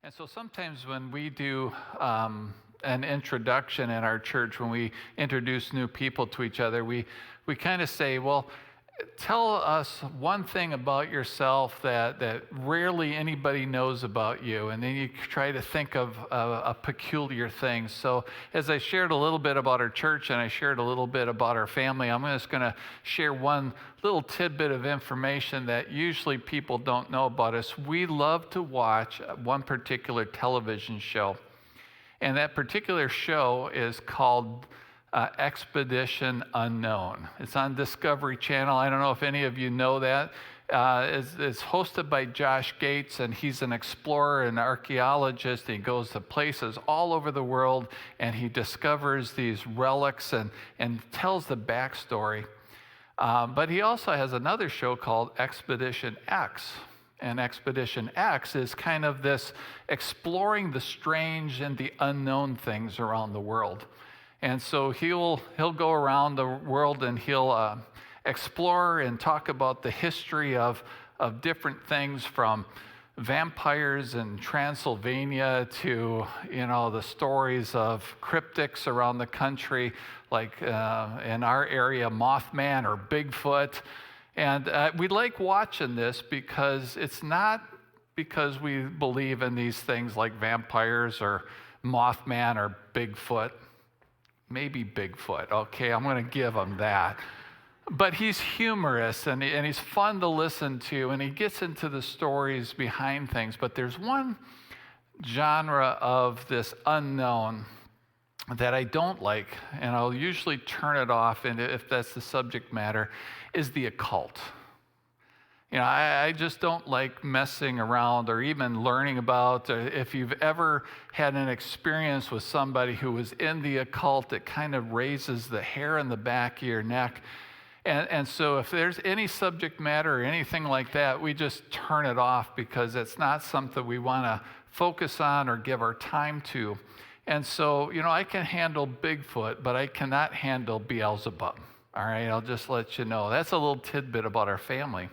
And so sometimes when we do an introduction in our church, when we introduce new people to each other, we kind of say, well, tell us one thing about yourself that rarely anybody knows about you. And then you try to think of a peculiar thing. So as I shared a little bit about our church and I shared a little bit about our family, I'm just going to share one little tidbit of information that usually people don't know about us. We love to watch one particular television show. And that particular show is called Expedition Unknown. It's on Discovery Channel. I don't know if any of you know that. It's hosted by Josh Gates, and he's an explorer and archaeologist. He goes to places all over the world, and he discovers these relics and tells the backstory. But he also has another show called Expedition X. And Expedition X is kind of this exploring the strange and the unknown things around the world. And so he'll go around the world and he'll explore and talk about the history of different things, from vampires in Transylvania to the stories of cryptids around the country, like in our area, Mothman or Bigfoot. And we like watching this because it's not because we believe in these things like vampires or Mothman or Bigfoot. Maybe Bigfoot. Okay, I'm going to give him that. But he's humorous and he's fun to listen to, and he gets into the stories behind things. But there's one genre of this unknown that I don't like, and I'll usually turn it off, and if that's the subject matter, is the occult. I just don't like messing around or even learning about. If you've ever had an experience with somebody who was in the occult, it kind of raises the hair on the back of your neck. And so if there's any subject matter or anything like that, we just turn it off because it's not something we want to focus on or give our time to. And so, I can handle Bigfoot, but I cannot handle Beelzebub. All right, I'll just let you know. That's a little tidbit about our family.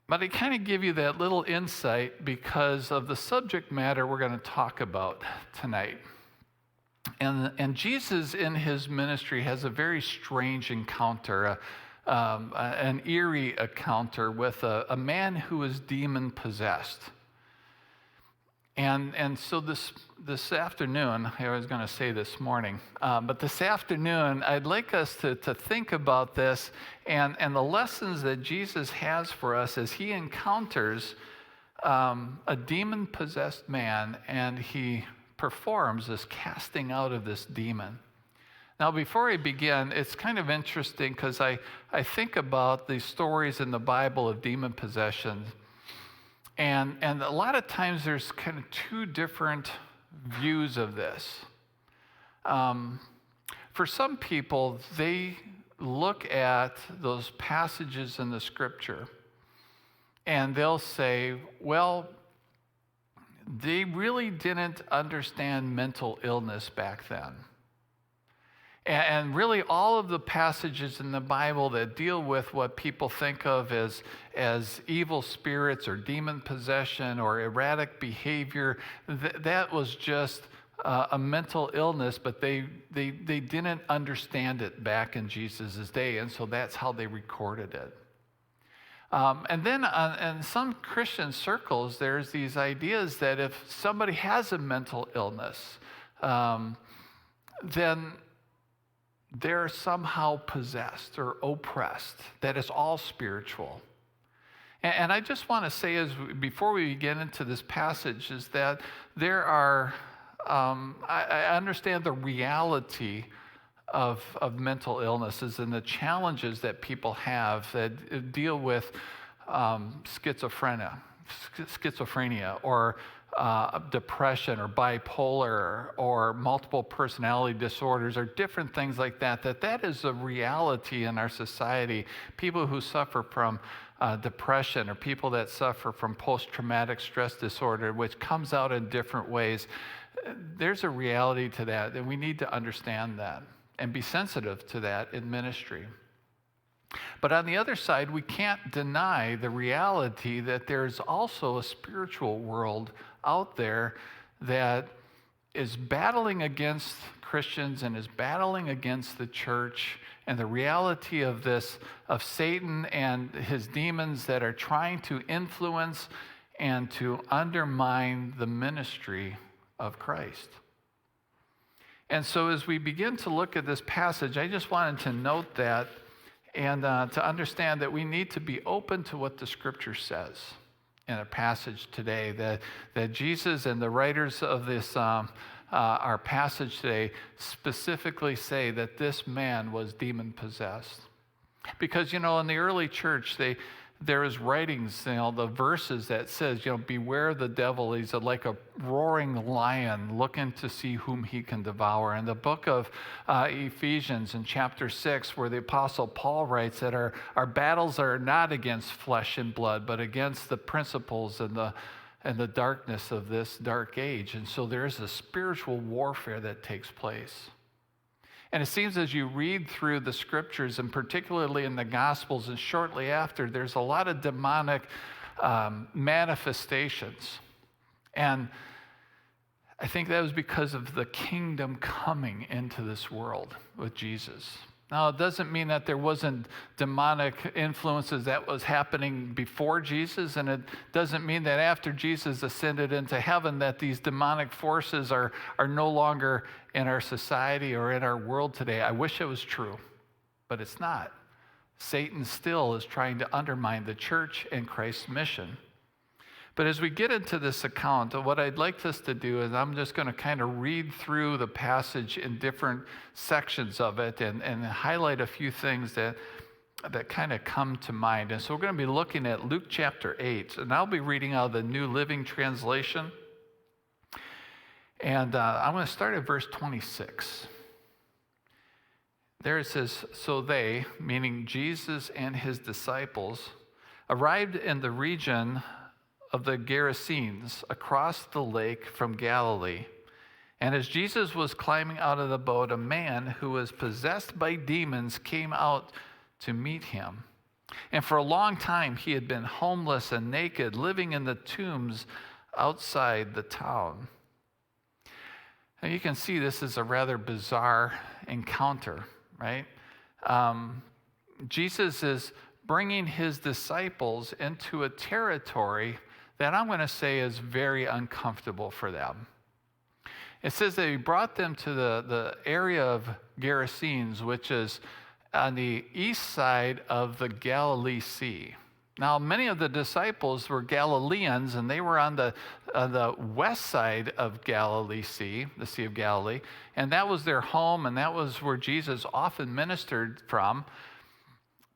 But I kind of give you that little insight because of the subject matter we're going to talk about tonight. And Jesus in his ministry has a very strange encounter, an eerie encounter with a man who is demon-possessed. And so this afternoon, I was going to say this morning, but this afternoon, I'd like us to think about this and the lessons that Jesus has for us as he encounters a demon-possessed man, and he performs this casting out of this demon. Now, before I begin, it's kind of interesting because I think about these stories in the Bible of demon possession. And a lot of times there's kind of two different views of this. For some people, they look at those passages in the scripture and they'll say, well, they really didn't understand mental illness back then. And really all of the passages in the Bible that deal with what people think of as evil spirits or demon possession or erratic behavior, that was just a mental illness, but they didn't understand it back in Jesus' day, and so that's how they recorded it. And then in some Christian circles, there's these ideas that if somebody has a mental illness, then they're somehow possessed or oppressed, that it's all spiritual. And I just want to say, before we get into this passage, is that there are, I understand the reality of mental illnesses and the challenges that people have that deal with schizophrenia or depression or bipolar or multiple personality disorders or different things like that is a reality in our society. People who suffer from depression or people that suffer from post-traumatic stress disorder, which comes out in different ways, there's a reality to that, and we need to understand that and be sensitive to that in ministry. But on the other side, we can't deny the reality that there's also a spiritual world out there that is battling against Christians and is battling against the church, and the reality of this, of Satan and his demons that are trying to influence and to undermine the ministry of Christ. And so as we begin to look at this passage, I just wanted to note that and to understand that we need to be open to what the Scripture says in a passage today, that Jesus and the writers of this our passage today specifically say that this man was demon-possessed. Because, in the early church, there is writings, the verses that says, beware the devil. He's like a roaring lion looking to see whom he can devour. In the book of Ephesians in chapter 6, where the Apostle Paul writes that our battles are not against flesh and blood, but against the principles and the darkness of this dark age. And so there is a spiritual warfare that takes place. And it seems as you read through the Scriptures, and particularly in the Gospels and shortly after, there's a lot of demonic manifestations. And I think that was because of the kingdom coming into this world with Jesus. Now, it doesn't mean that there wasn't demonic influences that was happening before Jesus, and it doesn't mean that after Jesus ascended into heaven that these demonic forces are no longer in our society or in our world today. I wish it was true, but it's not. Satan still is trying to undermine the church and Christ's mission. But as we get into this account, what I'd like us to do is I'm just going to kind of read through the passage in different sections of it and highlight a few things that kind of come to mind. And so we're going to be looking at Luke chapter 8, and I'll be reading out of the New Living Translation. And I'm going to start at verse 26. There it says, "So they," meaning Jesus and his disciples, "arrived in the region of the Gerasenes across the lake from Galilee. And as Jesus was climbing out of the boat, a man who was possessed by demons came out to meet him. And for a long time he had been homeless and naked, living in the tombs outside the town." And you can see this is a rather bizarre encounter, right? Jesus is bringing his disciples into a territory that I'm going to say is very uncomfortable for them. It says that he brought them to the area of Gerasenes, which is on the east side of the Galilee Sea. Now, many of the disciples were Galileans, and they were on the west side of Galilee Sea, the Sea of Galilee, and that was their home, and that was where Jesus often ministered from.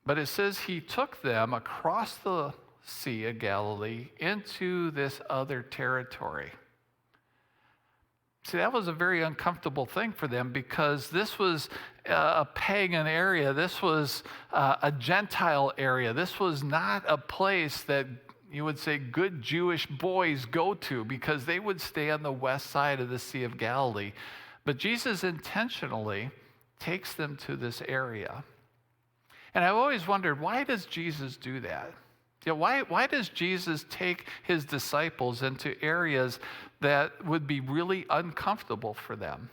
But it says he took them across the Sea of Galilee into this other territory. See, that was a very uncomfortable thing for them because this was a pagan area. This was a Gentile area. This was not a place that you would say good Jewish boys go to because they would stay on the west side of the Sea of Galilee. But Jesus intentionally takes them to this area. And I've always wondered, why does Jesus do that? Why does Jesus take his disciples into areas that would be really uncomfortable for them?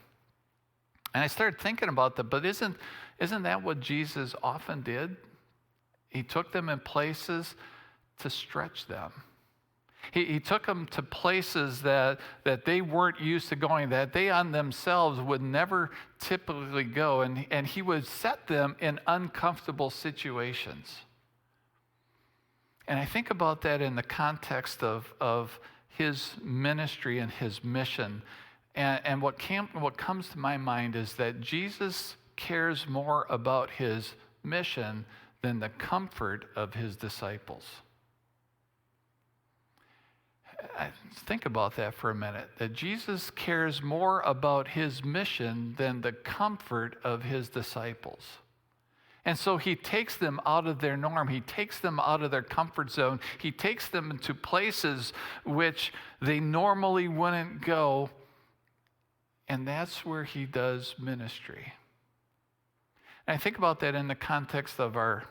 And I started thinking about that, but isn't that what Jesus often did? He took them in places to stretch them. He took them to places that they weren't used to going, that they on themselves would never typically go, and he would set them in uncomfortable situations. And I think about that in the context of his ministry and his mission. And what comes to my mind is that Jesus cares more about his mission than the comfort of his disciples. Think about that for a minute, that Jesus cares more about his mission than the comfort of his disciples. And so he takes them out of their norm. He takes them out of their comfort zone. He takes them into places which they normally wouldn't go. And that's where he does ministry. And I think about that in the context of our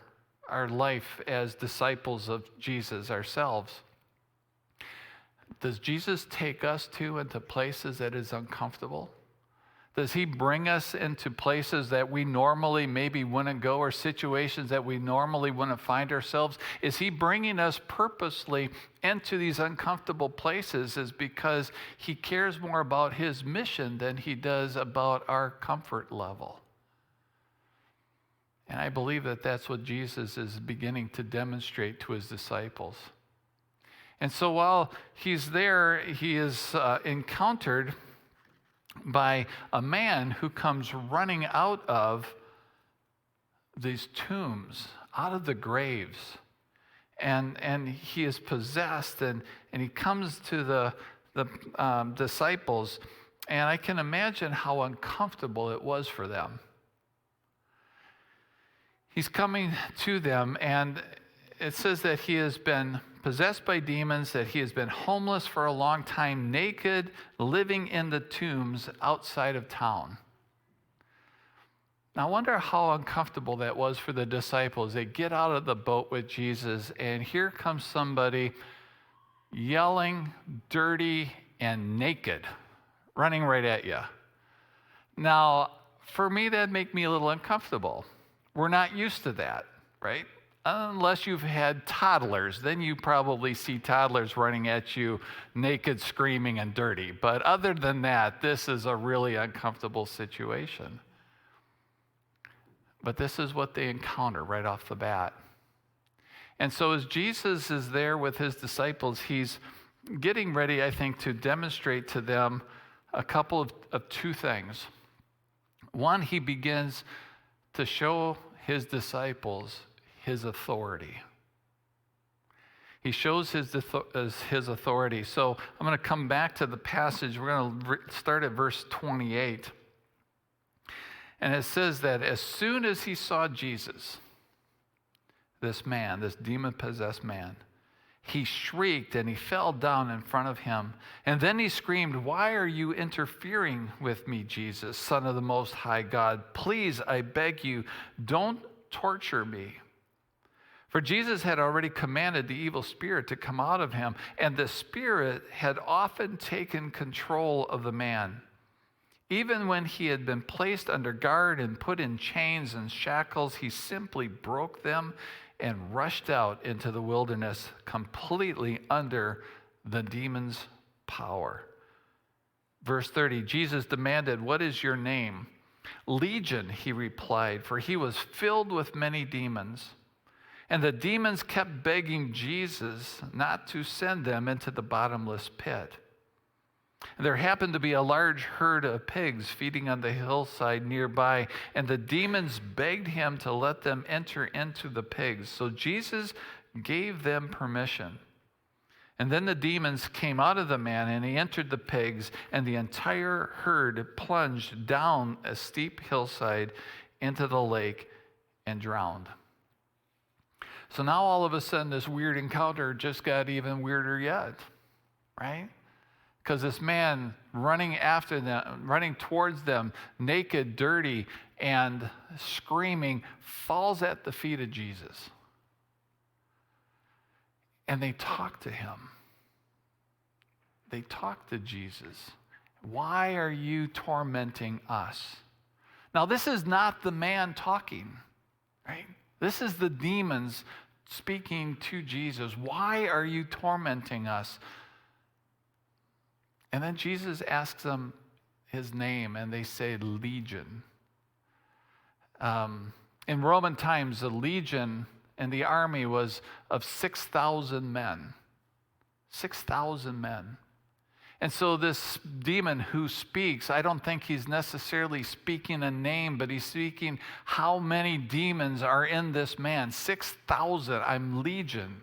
our life as disciples of Jesus ourselves, does Jesus take us into places that is uncomfortable? Does he bring us into places that we normally maybe wouldn't go, or situations that we normally wouldn't find ourselves? Is he bringing us purposely into these uncomfortable places is because he cares more about his mission than he does about our comfort level? And I believe that that's what Jesus is beginning to demonstrate to his disciples. And so while he's there, he is encountered by a man who comes running out of these tombs, out of the graves. And he is possessed, and he comes to the disciples, and I can imagine how uncomfortable it was for them. He's coming to them, and it says that he has been possessed by demons, that he has been homeless for a long time, naked, living in the tombs outside of town. Now, I wonder how uncomfortable that was for the disciples. They get out of the boat with Jesus, and here comes somebody yelling, dirty, and naked, running right at you. Now, for me, that'd make me a little uncomfortable. We're not used to that, right? Unless you've had toddlers, then you probably see toddlers running at you naked, screaming, and dirty. But other than that, this is a really uncomfortable situation. But this is what they encounter right off the bat. And so as Jesus is there with his disciples, he's getting ready, I think, to demonstrate to them a couple of two things. One, he begins to show his disciples his authority. He shows his authority. So I'm going to come back to the passage. We're going to start at verse 28. And it says that as soon as he saw Jesus, this man, this demon-possessed man, he shrieked and he fell down in front of him. And then he screamed, "Why are you interfering with me, Jesus, Son of the Most High God? Please, I beg you, don't torture me." For Jesus had already commanded the evil spirit to come out of him, and the spirit had often taken control of the man. Even when he had been placed under guard and put in chains and shackles, he simply broke them and rushed out into the wilderness, completely under the demon's power. Verse 30, Jesus demanded, "What is your name?" "Legion," he replied, for he was filled with many demons. And the demons kept begging Jesus not to send them into the bottomless pit. There happened to be a large herd of pigs feeding on the hillside nearby, and the demons begged him to let them enter into the pigs. So Jesus gave them permission. And then the demons came out of the man, and he entered the pigs, and the entire herd plunged down a steep hillside into the lake and drowned. So now all of a sudden this weird encounter just got even weirder yet, right? Because this man running after them, running towards them, naked, dirty, and screaming, falls at the feet of Jesus. And they talk to him. They talk to Jesus. "Why are you tormenting us?" Now, this is not the man talking, right? This is the demons speaking to Jesus. "Why are you tormenting us?" And then Jesus asks them his name, and they say Legion. In Roman times, a legion in the army was of 6,000 men. 6,000 men. And so this demon who speaks, I don't think he's necessarily speaking a name, but he's speaking how many demons are in this man. 6,000, I'm legion.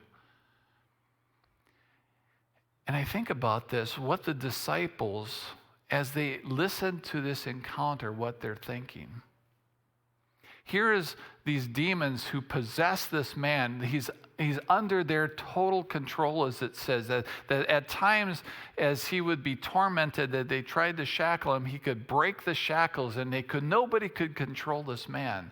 And I think about this, what the disciples, as they listen to this encounter, what they're thinking. Here is these demons who possess this man. He's under their total control, as it says, that at times as he would be tormented, that they tried to shackle him, he could break the shackles, and nobody could control this man.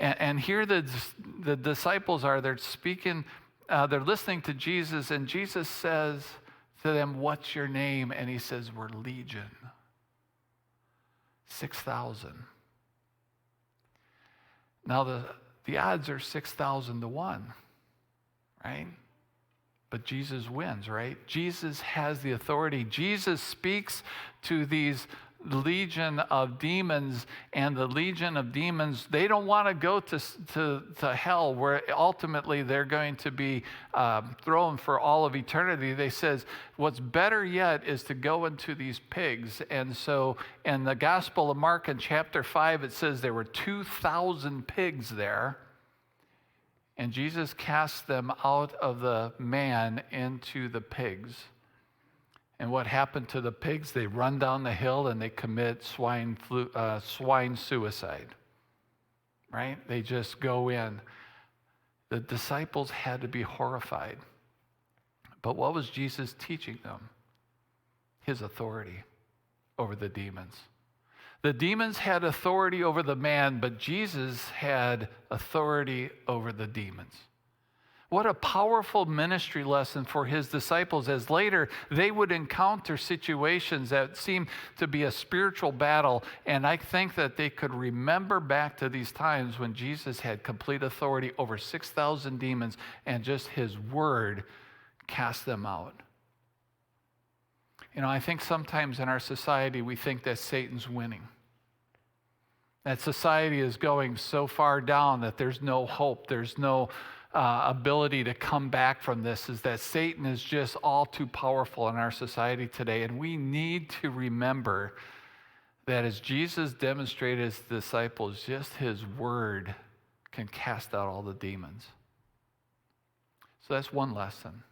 And here the disciples are, they're speaking, they're listening to Jesus, and Jesus says to them, "What's your name?" And he says, "We're Legion." 6,000. Now the odds are 6,000 to 1, right? But Jesus wins, right? Jesus has the authority. Jesus speaks to these legion of demons, and the legion of demons, they don't want to go to hell, where ultimately they're going to be thrown for all of eternity. They says, what's better yet is to go into these pigs. And so in the Gospel of Mark in chapter 5, it says there were 2,000 pigs there. And Jesus cast them out of the man into the pigs. And what happened to the pigs? They run down the hill and they commit swine suicide. Right? They just go in. The disciples had to be horrified. But what was Jesus teaching them? His authority over the demons. The demons had authority over the man, but Jesus had authority over the demons. What a powerful ministry lesson for his disciples, as later they would encounter situations that seemed to be a spiritual battle. And I think that they could remember back to these times when Jesus had complete authority over 6,000 demons, and just his word cast them out. You know, I think sometimes in our society we think that Satan's winning. That society is going so far down that there's no hope, there's no ability to come back from this, is that Satan is just all too powerful in our society today. And we need to remember that as Jesus demonstrated his disciples, just his word can cast out all the demons. So that's one lesson.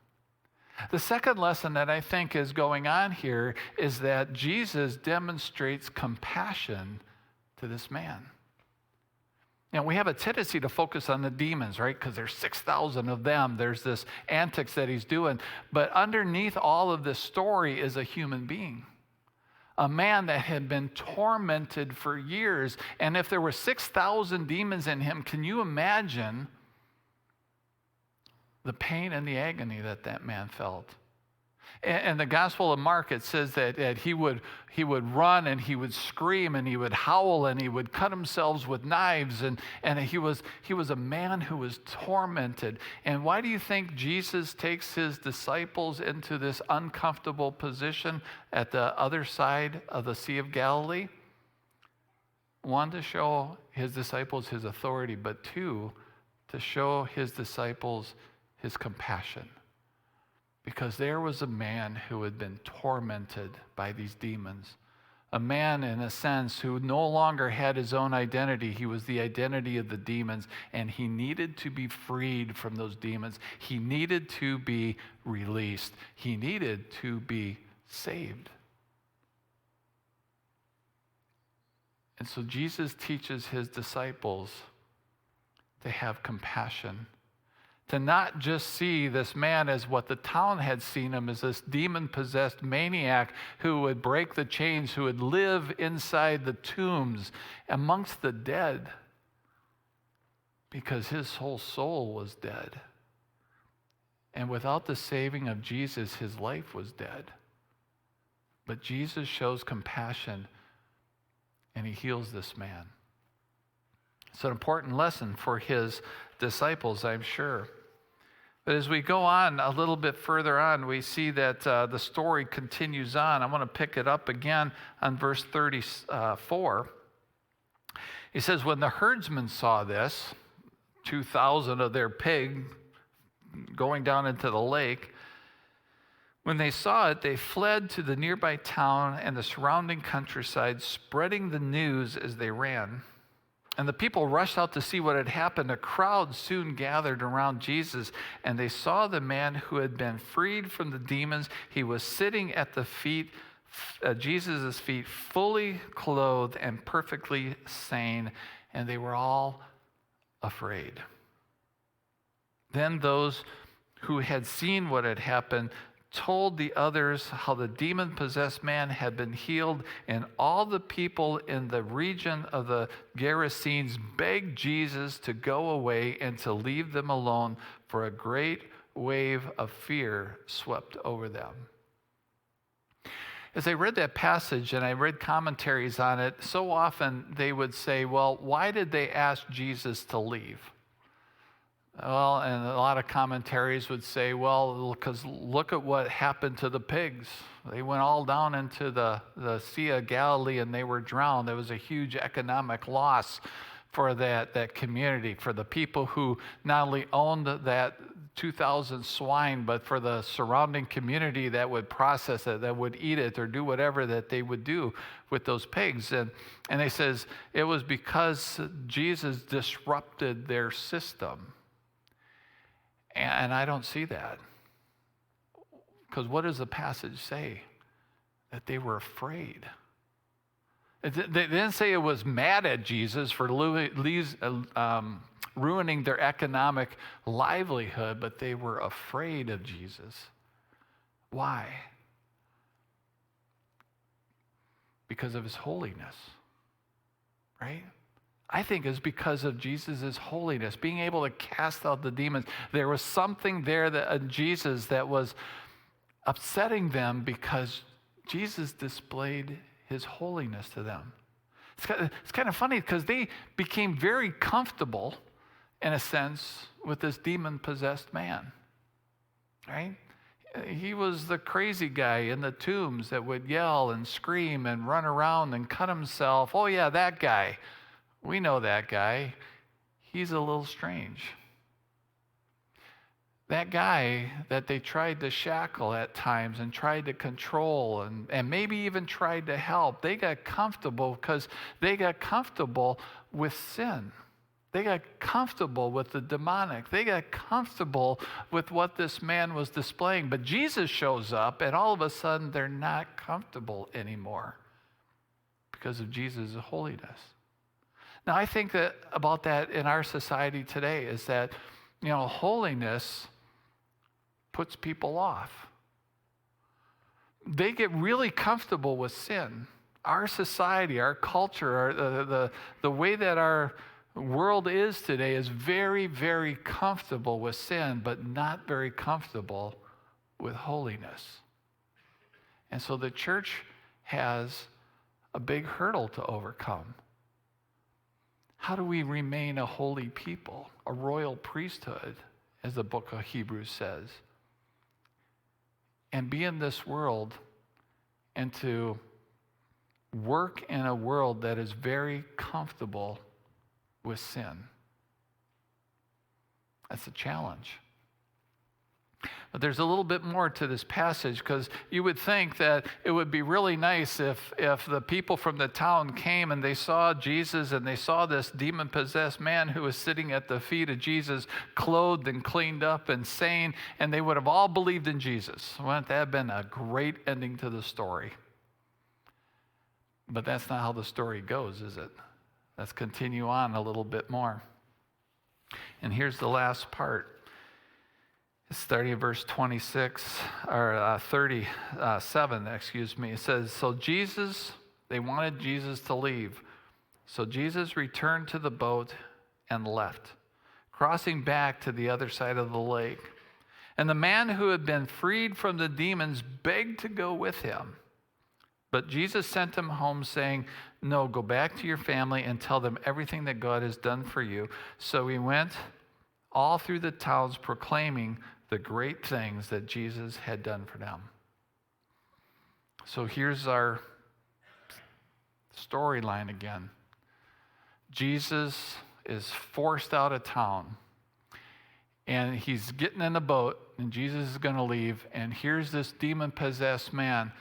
The second lesson that I think is going on here is that Jesus demonstrates compassion to this man. And we have a tendency to focus on the demons, right? Because there's 6,000 of them. There's this antics that he's doing. But underneath all of this story is a human being. A man that had been tormented for years. And if there were 6,000 demons in him, can you imagine the pain and the agony that man felt? And the Gospel of Mark, it says that he would run and he would scream and he would howl and he would cut himself with knives, and he was a man who was tormented. And why do you think Jesus takes his disciples into this uncomfortable position at the other side of the Sea of Galilee? One, to show his disciples his authority, but two, to show his disciples his compassion. Because there was a man who had been tormented by these demons. A man, in a sense, who no longer had his own identity. He was the identity of the demons, and he needed to be freed from those demons. He needed to be released. He needed to be saved. And so Jesus teaches his disciples to have compassion, to not just see this man as what the town had seen him, as this demon-possessed maniac who would break the chains, who would live inside the tombs amongst the dead, because his whole soul was dead. And without the saving of Jesus, his life was dead. But Jesus shows compassion, and he heals this man. It's an important lesson for his disciples, I'm sure. But as we go on a little bit further on, we see that the story continues on. I want to pick it up again on verse 34. He says, when the herdsmen saw this, 2,000 of their pig going down into the lake, when they saw it, they fled to the nearby town and the surrounding countryside, spreading the news as they ran. And the people rushed out to see what had happened. A crowd soon gathered around Jesus, and they saw the man who had been freed from the demons. He was sitting at the feet, Jesus' feet, fully clothed and perfectly sane, and they were all afraid. Then those who had seen what had happened told the others how the demon-possessed man had been healed, and all the people in the region of the Gerasenes begged Jesus to go away and to leave them alone, for a great wave of fear swept over them. As I read that passage and I read commentaries on it, so often they would say, well, why did they ask Jesus to leave? Well, and a lot of commentaries would say, well, because look at what happened to the pigs. They went all down into the Sea of Galilee and they were drowned. There was a huge economic loss for that community, for the people who not only owned that 2,000 swine, but for the surrounding community that would process it, that would eat it or do whatever that they would do with those pigs. And they says it was because Jesus disrupted their system. And I don't see that. Because what does the passage say? That they were afraid. They didn't say it was mad at Jesus for ruining their economic livelihood, but they were afraid of Jesus. Why? Because of his holiness, right? I think it's because of Jesus' holiness, being able to cast out the demons. There was something there that Jesus that was upsetting them because Jesus displayed his holiness to them. It's kind of funny because they became very comfortable, in a sense, with this demon-possessed man, right? He was the crazy guy in the tombs that would yell and scream and run around and cut himself. Oh yeah, that guy. We know that guy. He's a little strange. That guy that they tried to shackle at times and tried to control and maybe even tried to help, they got comfortable because they got comfortable with sin. They got comfortable with the demonic. They got comfortable with what this man was displaying. But Jesus shows up, and all of a sudden, they're not comfortable anymore because of Jesus' holiness. Now, I think that about that in our society today is that, holiness puts people off. They get really comfortable with sin. Our society, our culture, the way that our world is today is very, very comfortable with sin, but not very comfortable with holiness. And so the church has a big hurdle to overcome. How do we remain a holy people, a royal priesthood, as the book of Hebrews says, and be in this world and to work in a world that is very comfortable with sin? That's a challenge. But there's a little bit more to this passage, because you would think that it would be really nice if the people from the town came and they saw Jesus and they saw this demon-possessed man who was sitting at the feet of Jesus, clothed and cleaned up and sane, and they would have all believed in Jesus. Wouldn't that have been a great ending to the story? But that's not how the story goes, is it? Let's continue on a little bit more. And here's the last part. It's starting at verse 26, or 37, It says, they wanted Jesus to leave. So Jesus returned to the boat and left, crossing back to the other side of the lake. And the man who had been freed from the demons begged to go with him. But Jesus sent him home, saying, "No, go back to your family and tell them everything that God has done for you." So he went all through the towns proclaiming the great things that Jesus had done for them. So here's our storyline again. Jesus is forced out of town, and he's getting in a boat, and Jesus is going to leave, and here's this demon-possessed man.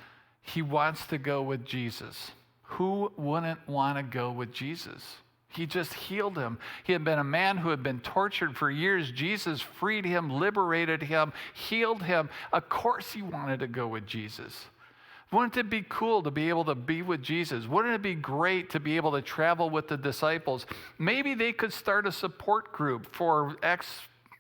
He wants to go with Jesus. Who wouldn't want to go with Jesus? He just healed him. He had been a man who had been tortured for years. Jesus freed him, liberated him, healed him. Of course he wanted to go with Jesus. Wouldn't it be cool to be able to be with Jesus? Wouldn't it be great to be able to travel with the disciples? Maybe they could start a support group for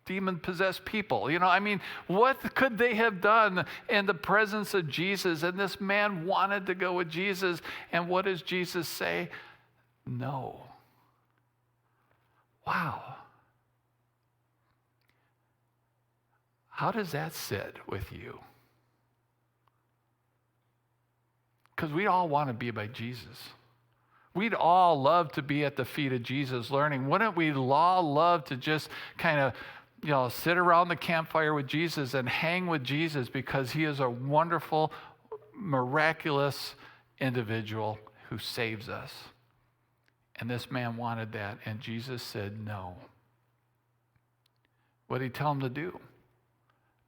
demon-possessed people. I mean, what could they have done in the presence of Jesus? And this man wanted to go with Jesus. And what does Jesus say? No. Wow. How does that sit with you? Because we all want to be by Jesus. We'd all love to be at the feet of Jesus learning. Wouldn't we all love to just kind of, sit around the campfire with Jesus and hang with Jesus because he is a wonderful, miraculous individual who saves us? And this man wanted that, and Jesus said no. What did he tell him to do?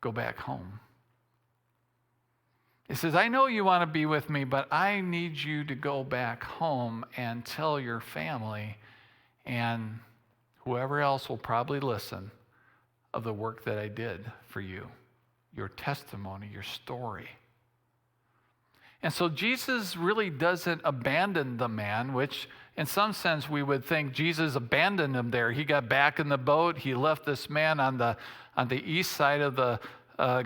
Go back home. He says, I know you want to be with me, but I need you to go back home and tell your family and whoever else will probably listen of the work that I did for you, your testimony, your story. And so Jesus really doesn't abandon the man, which in some sense we would think Jesus abandoned him there. He got back in the boat. He left this man on the east side of the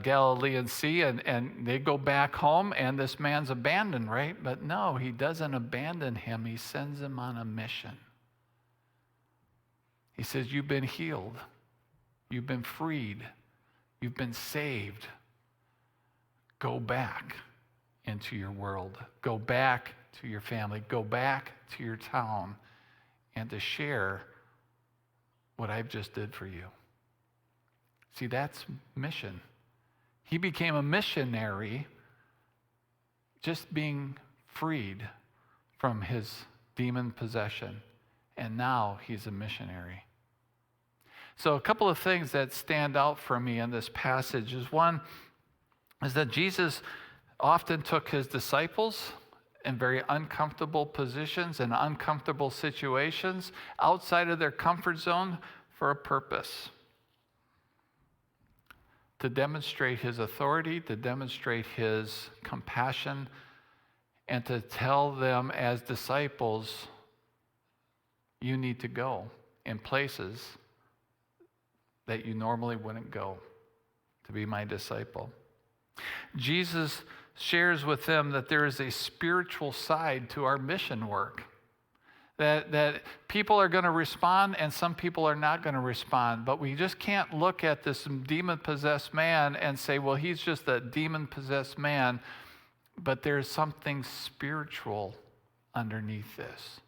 Galilean Sea, and they go back home, and this man's abandoned, right? But no, he doesn't abandon him. He sends him on a mission. He says, you've been healed. You've been freed. You've been saved. Go back into your world. Go back to your family. Go back to your town and to share what I've just did for you. See, that's mission. He became a missionary just being freed from his demon possession. And now he's a missionary. So a couple of things that stand out for me in this passage is one is that Jesus often took his disciples in very uncomfortable positions and uncomfortable situations outside of their comfort zone for a purpose. To demonstrate his authority, to demonstrate his compassion, and to tell them as disciples, you need to go in places that you normally wouldn't go to be my disciple. Jesus shares with them that there is a spiritual side to our mission work. That people are going to respond and some people are not going to respond. But we just can't look at this demon-possessed man and say, well, he's just a demon-possessed man. But there's something spiritual underneath this.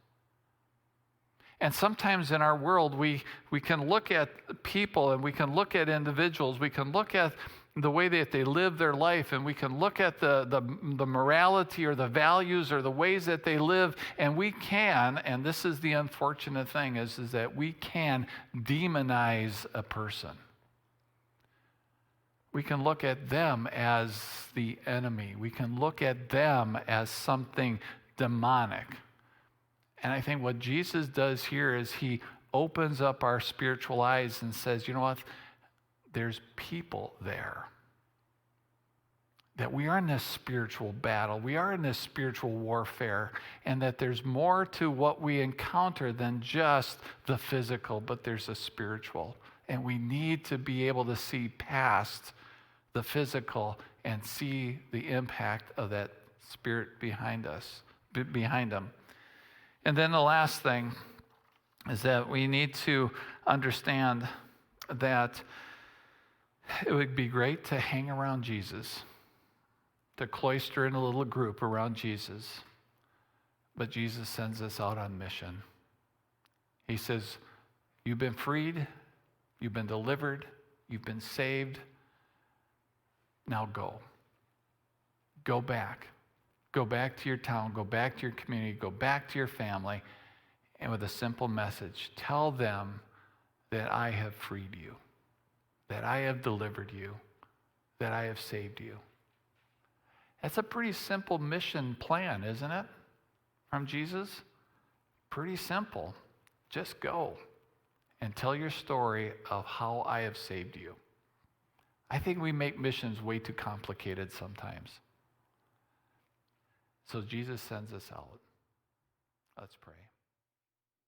And sometimes in our world, we can look at people and we can look at individuals. We can look at the way that they live their life, and we can look at the morality or the values or the ways that they live, and we can, and this is the unfortunate thing, is that we can demonize a person. We can look at them as the enemy. We can look at them as something demonic. And I think what Jesus does here is he opens up our spiritual eyes and says, you know what? There's people there. That we are in this spiritual battle. We are in this spiritual warfare. And that there's more to what we encounter than just the physical, but there's a spiritual. And we need to be able to see past the physical and see the impact of that spirit behind them. And then the last thing is that we need to understand that it would be great to hang around Jesus, to cloister in a little group around Jesus. But Jesus sends us out on mission. He says, you've been freed, you've been delivered, you've been saved. Now go. Go back. Go back to your town, go back to your community, go back to your family, and with a simple message, tell them that I have freed you, that I have delivered you, that I have saved you. That's a pretty simple mission plan, isn't it? From Jesus? Pretty simple. Just go and tell your story of how I have saved you. I think we make missions way too complicated sometimes. So Jesus sends us out. Let's pray.